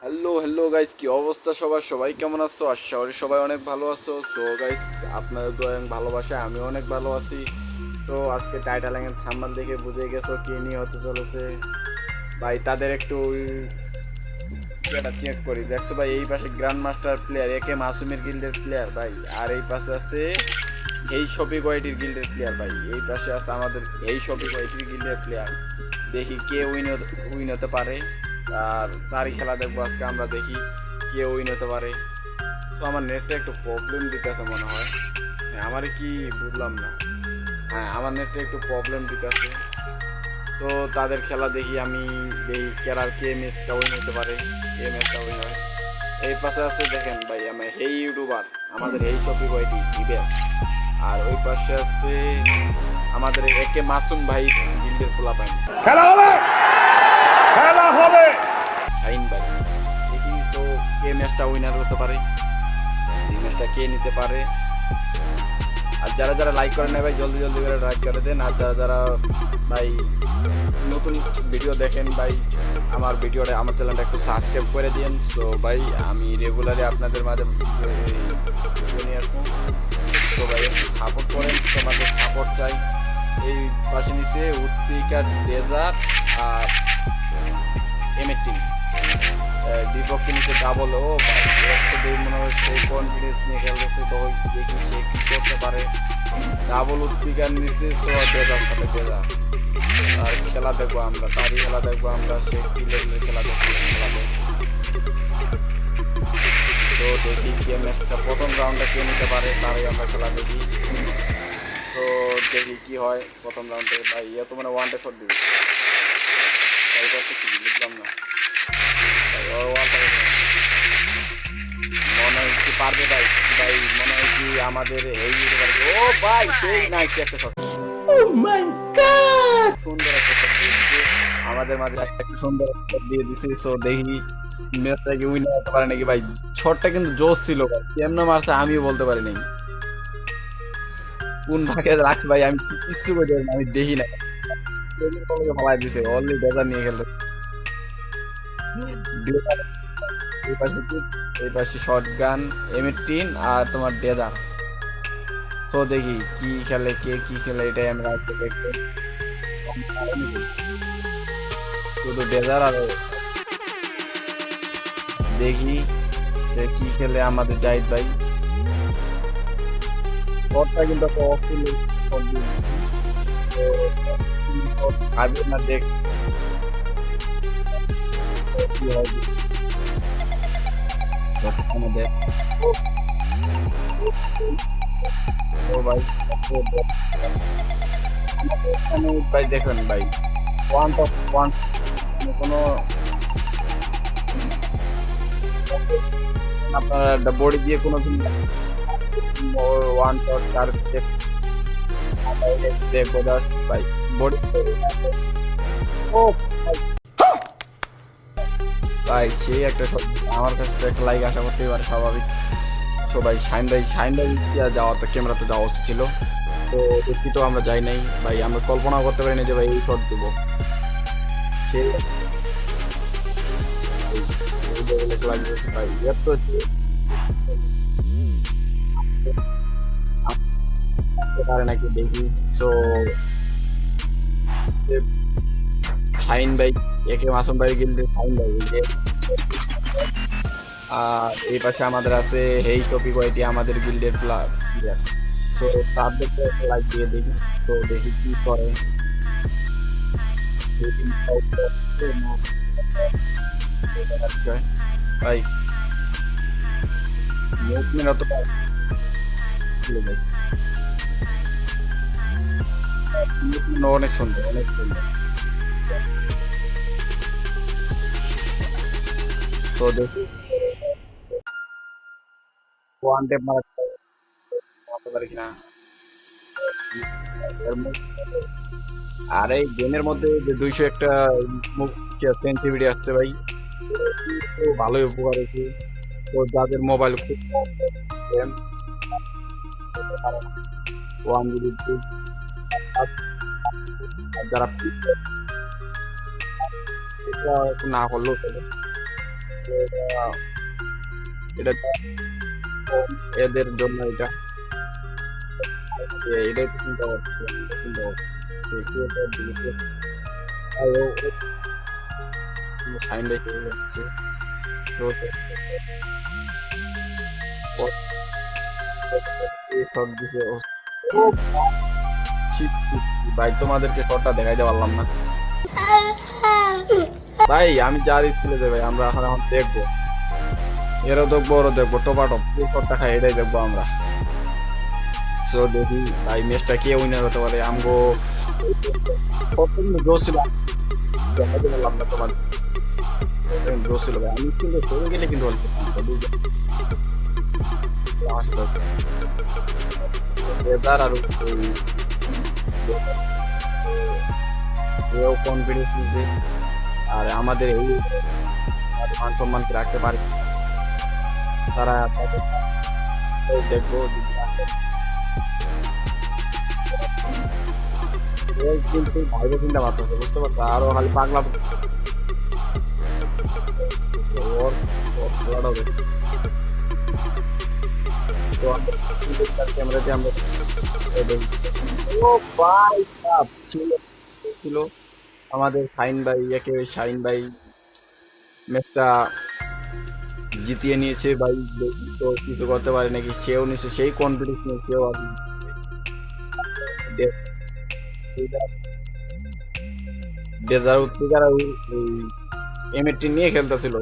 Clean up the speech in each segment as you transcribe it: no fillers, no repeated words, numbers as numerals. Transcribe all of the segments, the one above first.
Hello hello guys, কি অবস্থা সবার? সবাই কেমন আছো? আশা করি সবাই অনেক ভালো আছো। তো গাইস, আপনাদের দোয়া এবং ভালোবাসায় আমি অনেক ভালো আছি। তো আজকে টাইটেল এন্ড থাম্বনেল দেখে বুঝে গেছো কি নিয়ে হতে চলেছে। ভাই তাদের একটু এটা চেক করি। দেখছো ভাই, এই পাশে গ্র্যান্ড মাস্টার প্লেয়ার একে মাসুমের গিল্ডের প্লেয়ার ভাই, আর এই পাশে আছে এই শফিক ওয়াইটির গিল্ডের প্লেয়ার ভাই, এই পাশে আছে আমাদের এই শফিক ওয়াইটির গিল্ডের প্লেয়ার। দেখি কে উইন হতে পারে, আর তারই খেলা দেখবো আজকে আমরা। দেখি কে উইন হতে পারে। তো আমার নেটটা একটু প্রবলেম দিতেছে মনে হয়। হ্যাঁ, আমার কি বুঝলাম না। হ্যাঁ, আমার নেটটা একটু প্রবলেম দিতেছে। তো তাদের খেলা দেখি আমি, দেখি কে ম্যাচটা উইন হতে পারে, কে ম্যাচটা উইন হয়। এই পাশে আছে দেখেন ভাই, আমার হেই ইউটিউবার, আমাদের এই শফিক ওয়াইটি দিবে। আর ওই পাশে আছে আমাদের একে মাসুম ভাই গিল্ডের পোলা পাইন, খেলা হবে, খেলা হবে। শাহিন ভাই। দেখি তো কে ম্যাচটা উইনার হতে পারে, এই ম্যাচটা কে নিতে পারে। আর যারা যারা লাইক করেন না ভাই, জলদি জলদি করে লাইক করে দেন। আর যারা যারা ভাই নতুন ভিডিও দেখেন ভাই, আমার ভিডিওটা, আমার চ্যানেলটা একটু সাবস্ক্রাইব করে দিন। সো ভাই আমি রেগুলারলি আপনাদের মাঝে ভিডিও নিয়ে আসবো। তো ভাই একটু সাপোর্ট করেন, তোমাদের সাপোর্ট চাই। এই পাশে নিচে উৎপিকার ডেজার্ট আর এমএর টিম বিপক্ষে নিচে ডাবল। ও ভাই একটা দিয়ে মনে হয় সেই কনফিডেন্স নিয়ে খেলতেছে। তো দেখি সে কি করতে পারে। ডাবল উৎপিকার নিচে সো ডেজার্ট সাথে ডেজার্ট। আর খেলা দেখবো আমরা, তারই খেলা দেখবো আমরা, সে কি লেভেলের খেলা দেখবো। তো দেখি কে ম্যাচটা প্রথম রাউন্ডটা কে নিতে পারে, তারই আমরা খেলা দেখি। তো দেখি কি হয় প্রথম রাউন্ডে। ভাই ইয়ে তো মানে ওয়ান ডে শট দিবে, তাই করতে কি বুঝলাম না ভাই। ওর মনে হয় কি পারবে ভাই, ভাই মনে হয় কি আমাদের এই পারবে। ও ভাই সেই নাইস একটা শট, সুন্দর একটা শট দিয়ে দিচ্ছে আমাদের মাঝে, একটা সুন্দর শট দিয়ে দিছে। সো দেখি ম্যাচটা কি উইন হতে পারে নাকি ভাই। শটটা কিন্তু জোস ছিল ভাই, কেমনে মারছে আমিও বলতে পারি নাই। কোন ভাগে রাখছে ভাই, আমি কিচ্ছু বলতে পারি না, আমি দেখি না। ফালাই দিছে অলরেডি, ডেজার নিয়ে খেলতে। এই পাশে এই পাশে শটগান, এম18 আর তোমার ডেজার। তো দেখি কি খেলে, কে কি খেলে, এটাই আমরা আজকে দেখবো। শুধু ডেজার আর দেখি সে কি খেলে আমাদের জাহিদ ভাই। শটটা কিন্তু একটা অফুল শট দিয়ে খাবে না, দেখ কি হয় আমাদের। ও ভাই এখানে ভাই দেখেন ভাই, ওয়ান টপ ওয়ান, কোনো আপনার বডি দিয়ে কোনো ওয়ান শট তার দেখবো জাস্ট ভাই বডি। ও ভাই সেই একটা শট, আমার কাছে তো একটা লাইক আশা করতেই পারে, স্বাভাবিক। সো ভাই শাহিন ভাই যাওয়া তো ক্যামেরাতে যাওয়া উচিত ছিল। তো দুঃখিত আমরা যাই নাই ভাই, আমরা কল্পনাও করতে পারিনি যে ভাই এই শট দেবো। সে ভাই এত পারে নাকি দেখি। সো শাহিন ভাই একে মাসুম ভাই গিলতে শাহিন ভাই, আর এই পাশে আমাদের আছে হেই টপিক ওয়াইটি আমাদের গিল্ডের প্লেয়ার। সো তাদেরকে লাইক দিয়ে দেখি, তো দেখি কি করে। ভাই মুভমেন্ট অত ভাই, অনেক সুন্দর, অনেক সুন্দর। সো দেখি ওয়ান টেপ মারতে পারি কিনা। আর এই গেমের মধ্যে যে 200 একটা সেন্সিটিভিটি আসছে ভাই, তো ভালোই উপকার হয়েছে। তো যাদের মোবাইল খুব ওয়ান জিবি যারা না করলেও চলে। এটা এদের জন্য এটা এটাই তো চিন্তা করছি, চিন্তা করছি সাইন রেখে যাচ্ছে তো শর্ট দিছে ও shit, ভাই তোমাদেরকে শর্টটা দেখাইতে পারলাম না ভাই। আমি যার স্কুলে যাই ভাই, আমরা এখন এখন দেখবো, এরও দেখবো ওরও দেখবো, টপাটপ যে শর্টটা খাই এটাই দেখবো আমরা। সো দেখি ভাই ম্যাচটা কে উইনার হতে পারে। আমগো প্রথম জোশ ছিল, দেখাইতে পারলাম না তোমাদের জোশ ছিল ভাই। আমি কিন্তু সরে গেলে কিন্তু অল্প আমার সাথে বেদার আর এও কনফিডেন্স নিছে, আর আমাদের এই মান সম্মানকে রাখতে পারে তারা দেখবো কিন্তু ভাইবে চিন্তা পারতেছে, বুঝতে পারছো, আরো খালি পাগলা ওর খেলাটাও দেখো। তো ক্যামেরাতে আমরা ও ভাই সাব ছিল আমাদের শাইন ভাই, একে শাইন ভাই ম্যাচটা জিতিয়ে নিয়েছে ভাই। তো কিছু করতে পারে নাকি, সেও নিচ্ছে সেই কনফিডেন্স নিয়ে সেও ডেজার্ট এমএটি নিয়ে খেলতেছিল।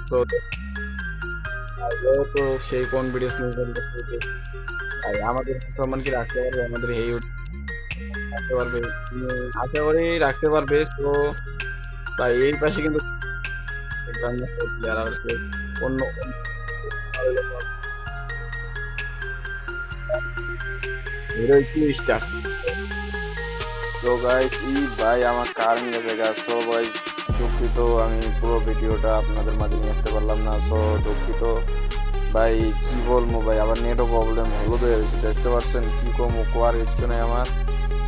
তো তো সেই কনফিডেন্স নিয়ে খেলতেছে, আর আমাদের সম্মান কি রাখতে পারবে, আমাদের এই রাখতে পারবে, আশা করি রাখতে পারবে। তো ভাই এই পাশে কিন্তু প্লেয়ার আছে অন্য স্টার। সো গাইস ভাই আমার কারেন্ট গেছে গা। সো ভাই দুঃখিত, আমি পুরো ভিডিওটা আপনাদের মাঝে নিয়ে আসতে পারলাম না। সো দুঃখিত ভাই, কি বলবো ভাই, আবার নেটও প্রবলেম হলো তো হয়েছে, দেখতে পাচ্ছেন কি কমো কোয়ার ইচ্ছে নেই আমার।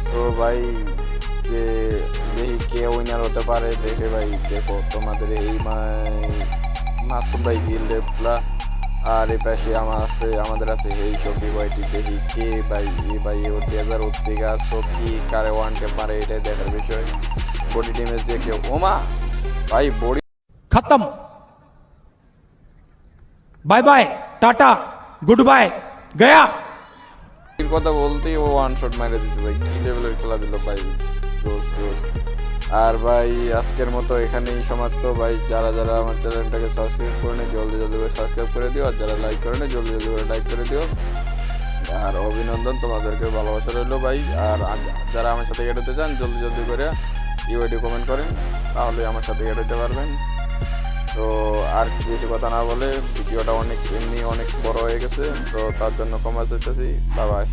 সো ভাই যে দেখি কে উইনার হতে পারে দেখে ভাই, দেখো তোমাদের এই মাসুম ভাই গিল্ডেপলা, আর এই পাশে আমাদের আছে এই সবজি ভাইটি, দেখি কে ভাই এই ভাই ও ডেজার উদ্দিগার সব কি কারে ওয়ানটে পারে এটাই দেখার বিষয়। বডি টিমে দেখে ওমা ভাই বডি खत्म। Bye bye, tata, good bye, गया। কথা বলতেই ও ওয়ান শট মেরে দিচ্ছে ভাই, কি লেভেলের খেলা দিল ভাই, জোস জোস। আর ভাই আজকের মতো এখানেই সমাপ্ত ভাই। যারা যারা আমার চ্যানেলটাকে সাবস্ক্রাইব করে নেই জলদি জলদি করে সাবস্ক্রাইব করে দিও, আর যারা লাইক করে নেই জলদি জলদি করে লাইক করে দিও। আর অভিনন্দন, তোমাদেরকে ভালোবাসা রইলো ভাই। আর যারা আমার সাথে এড়াতে চান জলদি জলদি করে ইউআইডি কমেন্ট করেন, তাহলে আমার সাথে এড়াতে পারবেন। তো আর বেশি কথা না বলে, ভিডিওটা অনেক এমনি অনেক বড় হয়ে গেছে, তো তার জন্য ক্ষমা চাইতেছি। Bye bye.